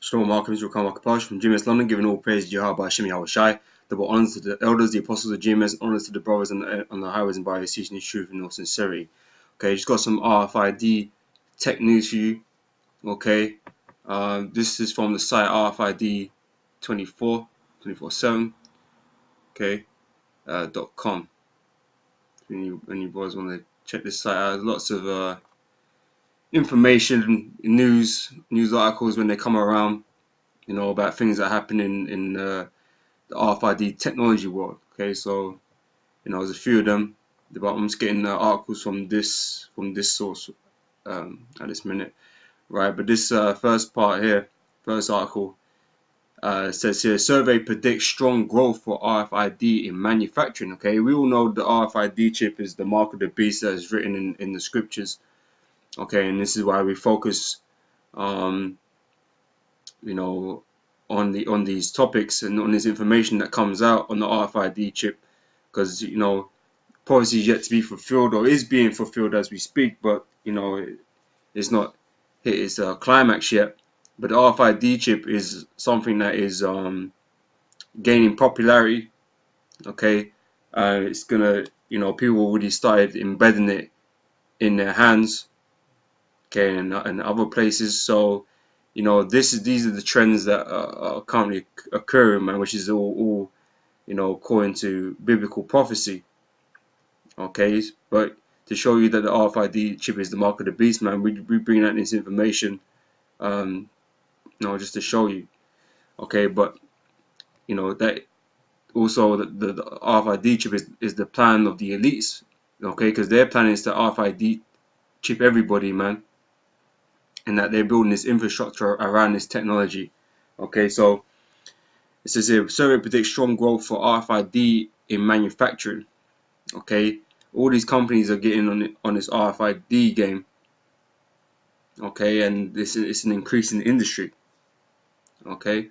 Shalom, welcome to Napash from GMS London, giving all praise to Yahweh Hashem Yahweh Shai, double honors to the elders, the apostles of GMS, honors to the brothers on the highways and byways, teaching the truth in all sincerity. Okay, just got some RFID tech news for you. Okay, this is from the site RFID 24/7. Okay, .com. When you boys want to check this site out, there's lots of information, news articles when they come around, you know, about things that happen in the RFID technology world. Okay, so you know, there's a few of them, but I'm just getting articles from this source at this minute, right? But this first part here, first article, says here, survey predicts strong growth for RFID in manufacturing. Okay, we all know the RFID chip is the mark of the beast that is written in the scriptures. Okay, and this is why we focus, you know, on these topics and on this information that comes out on the RFID chip, because you know, prophecy is yet to be fulfilled or is being fulfilled as we speak, but you know, it's not hit its climax yet. But the RFID chip is something that is gaining popularity. Okay, it's gonna, you know, people already started embedding it in their hands. Okay, and other places. So, you know, these are the trends that are currently occurring, man, which is all you know, according to biblical prophecy. Okay, but to show you that the RFID chip is the mark of the beast, man, we bring out this information, you know, just to show you. Okay, but you know that also the RFID chip is the plan of the elites. Okay, because their plan is to RFID chip everybody, man, and that they're building this infrastructure around this technology. Okay, so it says here, survey predicts strong growth for RFID in manufacturing. Okay, all these companies are getting on this RFID game. Okay, and it's an increasing industry. Okay,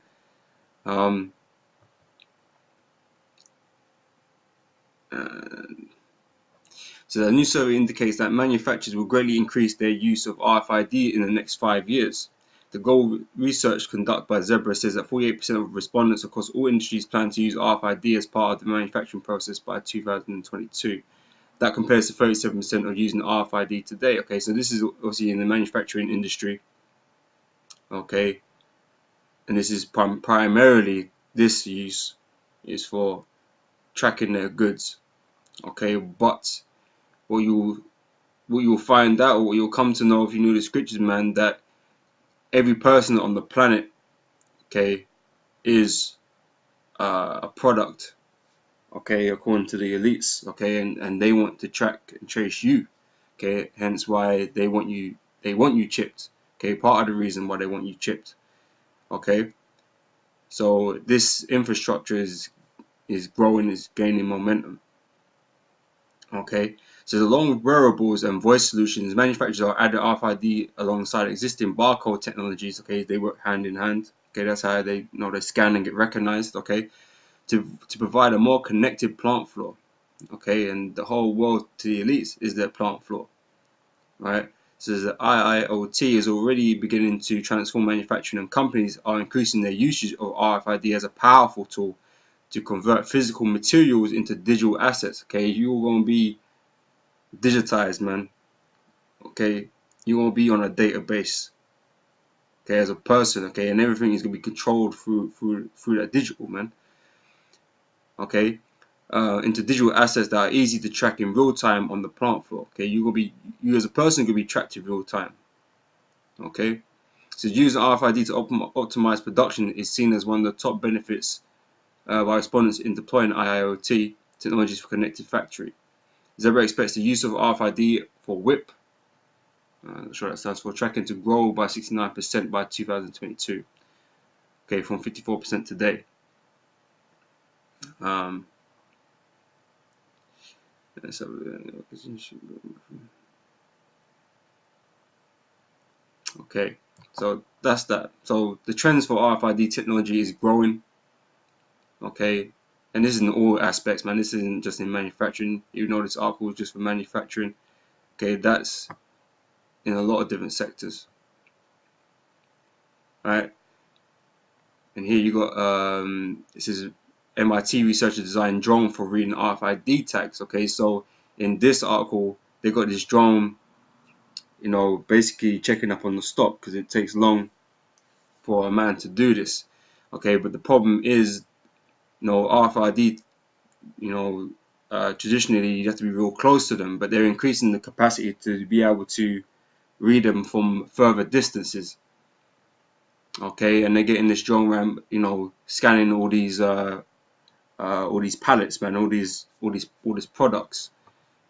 so the new survey indicates that manufacturers will greatly increase their use of RFID in the next 5 years. The global research conducted by Zebra says that 48% of respondents across all industries plan to use RFID as part of the manufacturing process by 2022. That compares to 37% of using RFID today. Okay, so this is obviously in the manufacturing industry. Okay, and this is primarily, this use is for tracking their goods. Okay, but what you'll find out, or what you'll come to know if you know the scriptures, man, that every person on the planet, okay, is a product, okay, according to the elites, okay, and they want to track and trace you, okay, hence why they want you chipped, okay, part of the reason why they want you chipped, okay. So this infrastructure is growing, is gaining momentum. Okay, so along with wearables and voice solutions, manufacturers are adding RFID alongside existing barcode technologies. Okay, they work hand in hand. Okay, that's how they know they scan and get recognized. Okay, to provide a more connected plant floor. Okay, and the whole world to the elites is their plant floor. Right. So the IIoT is already beginning to transform manufacturing, and companies are increasing their usage of RFID as a powerful tool to convert physical materials into digital assets. Okay, you're gonna be digitized, man. Okay, you're gonna be on a database. Okay, as a person. Okay, and everything is gonna be controlled through that digital, man. Okay, into digital assets that are easy to track in real time on the plant floor. Okay, you as a person gonna be tracked in real time. Okay, so using RFID to optimize production is seen as one of the top benefits by respondents in deploying IIoT technologies for connected factory. Zebra expects the use of RFID for WIP, I'm sure that stands for tracking, to grow by 69% by 2022. Okay, from 54% today. Okay, so that's that. So the trends for RFID technology is growing. Okay, and this is in all aspects, man. This isn't just in manufacturing. You know, this article is just for manufacturing. Okay, that's in a lot of different sectors. Right. And here you got this is MIT researcher designed drone for reading RFID tags. Okay, so in this article they got this drone, you know, basically checking up on the stock because it takes long for a man to do this. Okay, but the problem is, you know, RFID, you know, traditionally you have to be real close to them, but they're increasing the capacity to be able to read them from further distances. Okay, and they're getting this drone around, you know, scanning all these pallets, man, all these products.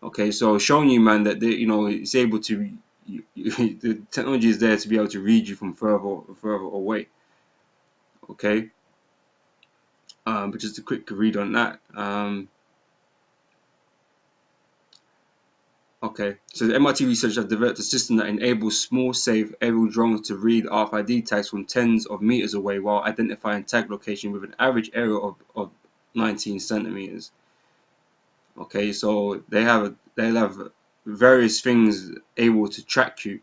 Okay, so showing you, man, that they, you know, it's able to, the technology is there to be able to read you from further away. Okay, but just a quick read on that. Okay, so the MIT researchers have developed a system that enables small, safe aerial drones to read RFID tags from tens of meters away while identifying tag location with an average area of 19 centimeters. Okay, so they'll have various things able to track you,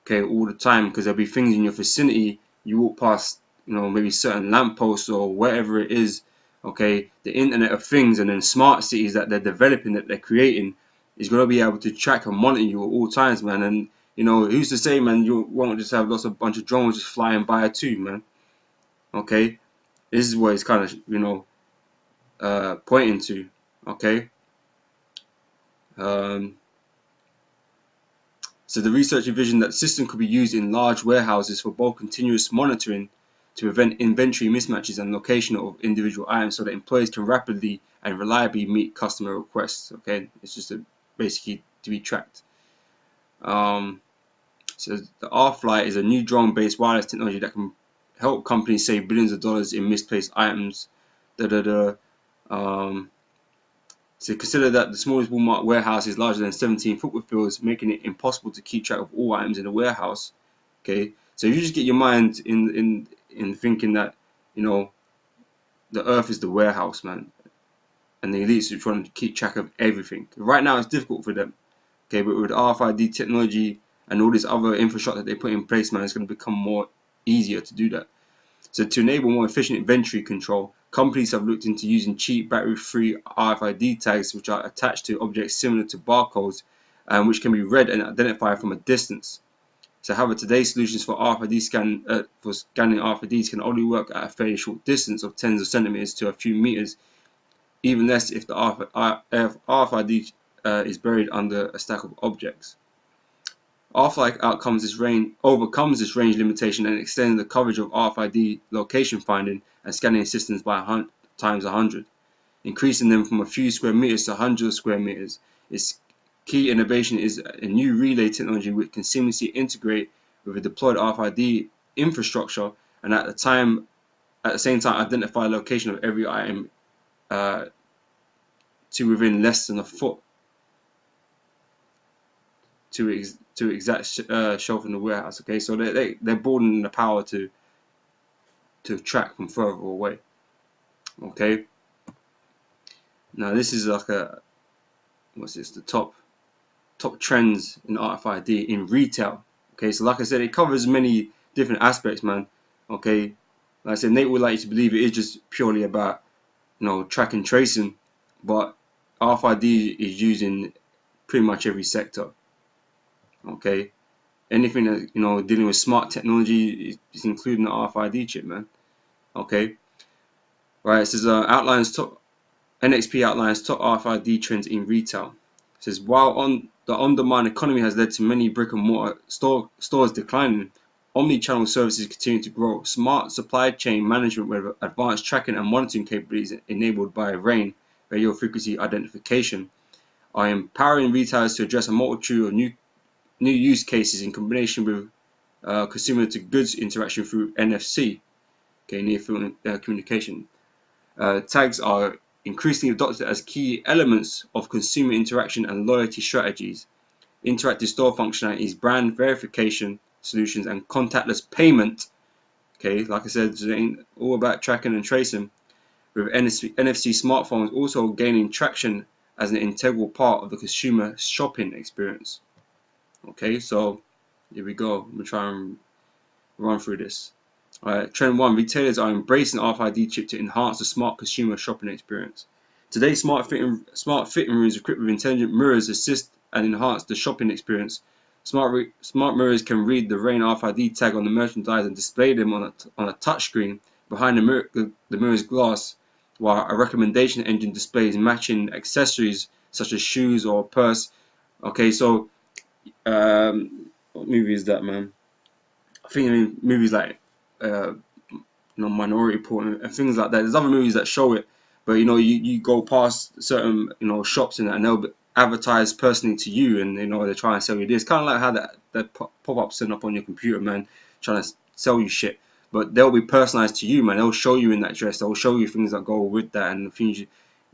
okay, all the time, because there'll be things in your vicinity. You walk past, you know, maybe certain lampposts or wherever it is. Okay, the Internet of Things and then smart cities that they're developing, that they're creating, is going to be able to track and monitor you at all times, man. And you know, who's to say, man, you won't just have bunch of drones just flying by too, man. Okay, this is what it's kind of, you know, pointing to. Okay. So the research envisioned that the system could be used in large warehouses for both continuous monitoring to prevent inventory mismatches and location of individual items, so that employees can rapidly and reliably meet customer requests. Okay, it's just basically to be tracked. So the R-Flight is a new drone-based wireless technology that can help companies save billions of dollars in misplaced items. So consider that the smallest Walmart warehouse is larger than 17 football fields, making it impossible to keep track of all items in the warehouse. Okay, so if you just get your mind in thinking that, you know, the earth is the warehouse, man, and the elites are trying to keep track of everything. Right now it's difficult for them. Okay, but with RFID technology and all this other infrastructure that they put in place, man, it's going to become more easier to do that. So to enable more efficient inventory control, companies have looked into using cheap battery-free RFID tags which are attached to objects similar to barcodes, which can be read and identified from a distance. So however, today's solutions for scanning RFIDs can only work at a fairly short distance of tens of centimeters to a few meters, even less if the RFID is buried under a stack of objects. R-Flight overcomes this range limitation and extends the coverage of RFID location finding and scanning systems by times 100, increasing them from a few square meters to hundreds of square meters. Its key innovation is a new relay technology which can seamlessly integrate with a deployed RFID infrastructure and at the same time identify the location of every item to within less than a foot to exact shelf in the warehouse. Okay, so they're broadening the power to track from further away. Okay, now this is like the top trends in RFID in retail. Okay, so like I said, it covers many different aspects, man. Okay, like I said, Nate would like you to believe it is just purely about, you know, track and tracing, but RFID is used in pretty much every sector. Okay, anything that, you know, dealing with smart technology is including the RFID chip, man. Okay, right. It says NXP outlines top RFID trends in retail. It says while the on-demand economy has led to many brick-and-mortar stores declining, omni-channel services continue to grow. Smart supply chain management with advanced tracking and monitoring capabilities enabled by RAIN, radio frequency identification, are empowering retailers to address a multitude of new use cases in combination with consumer to goods interaction through NFC, okay, near field communication. Tags are increasingly adopted as key elements of consumer interaction and loyalty strategies. Interactive store functionalities, brand verification solutions, and contactless payment. Okay, like I said, it ain't all about tracking and tracing. With NFC smartphones also gaining traction as an integral part of the consumer shopping experience. Okay, so here we go. I'm gonna try and run through this. Alright, trend 1, retailers are embracing RFID chip to enhance the smart consumer shopping experience. Today, smart fitting rooms equipped with intelligent mirrors assist and enhance the shopping experience. Smart mirrors can read the RAIN RFID tag on the merchandise and display them on a touchscreen behind the mirror's glass, while a recommendation engine displays matching accessories such as shoes or a purse. Okay, so what movie is that, man? I think in movies like Minority Report and things like that. There's other movies that show it, but you go past certain shops and they'll advertise personally to you, and they're trying to sell you this. Kind of like how that pop-up set up on your computer, man, trying to sell you shit. But they'll be personalized to you, man. They'll show you in that dress. They'll show you things that go with that and things,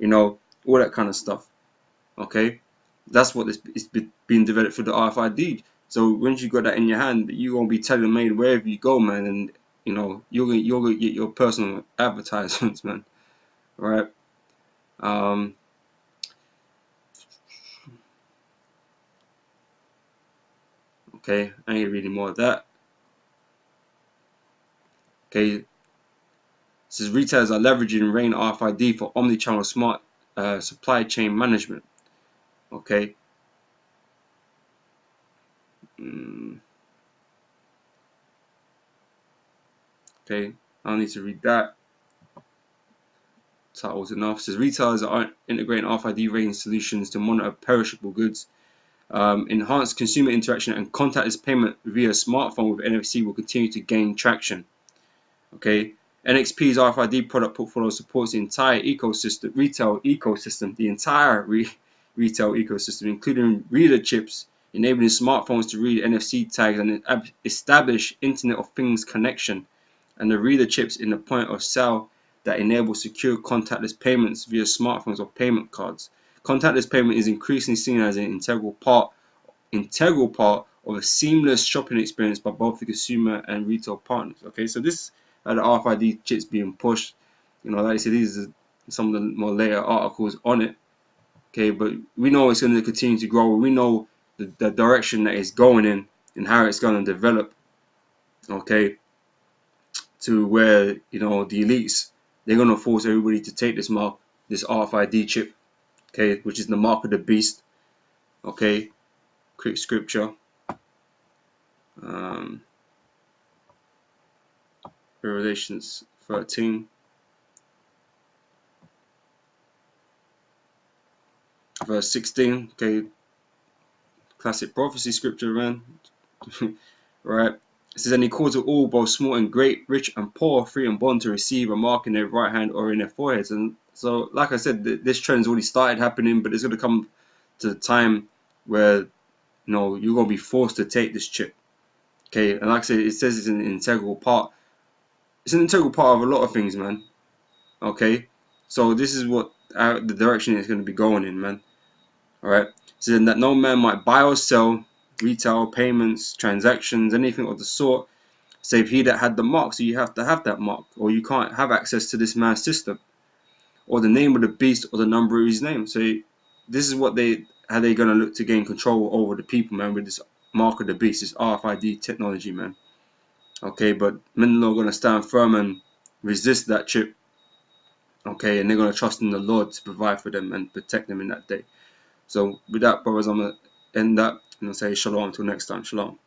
all that kind of stuff. Okay, that's what is being developed for the RFID. So once you got that in your hand, you're gonna be tailor-made wherever you go, man, and you're gonna get your personal advertisements, man. All right. Okay, I ain't reading more of that. Okay, it says retailers are leveraging RAIN RFID for omnichannel smart supply chain management. Okay. Okay, I don't need to read that. Title's enough. It says retailers are integrating RFID RAIN solutions to monitor perishable goods. Enhanced consumer interaction and contactless payment via smartphone with NFC will continue to gain traction. Okay, NXP's RFID product portfolio supports the entire retail ecosystem, including reader chips, enabling smartphones to read NFC tags and establish Internet of Things connection, and the reader chips in the point of sale that enable secure contactless payments via smartphones or payment cards. Contactless payment is increasingly seen as an integral part of a seamless shopping experience by both the consumer and retail partners. Okay, so this the RFID chips being pushed. Like I said, these are some of the more later articles on it. Okay, but we know it's going to continue to grow. We know the direction that it's going in and how it's going to develop. Okay, to where the elites, they're going to force everybody to take this RFID chip. Okay, which is the mark of the beast. Okay, quick scripture. Revelations 13, verse 16. Okay, classic prophecy scripture, man. Right. It says, and he calls it all, both small and great, rich and poor, free and bond, to receive a mark in their right hand or in their foreheads. And so, like I said, this trend's already started happening, but it's going to come to the time where you're going to be forced to take this chip. Okay, and like I said, it says it's an integral part. It's an integral part of a lot of things, man. Okay, so this is what the direction it's going to be going in, man. All right, so that no man might buy or sell, retail, payments, transactions, anything of the sort, save he that had the mark. So you have to have that mark, or you can't have access to this man's system, or the name of the beast, or the number of his name. So this is what how they're going to look to gain control over the people, man, with this mark of the beast, this RFID technology, man. Okay, but men are going to stand firm and resist that chip. Okay, and they're going to trust in the Lord to provide for them and protect them in that day. So with that, brothers, I'm going to end that and I'll say shalom until next time. Shalom.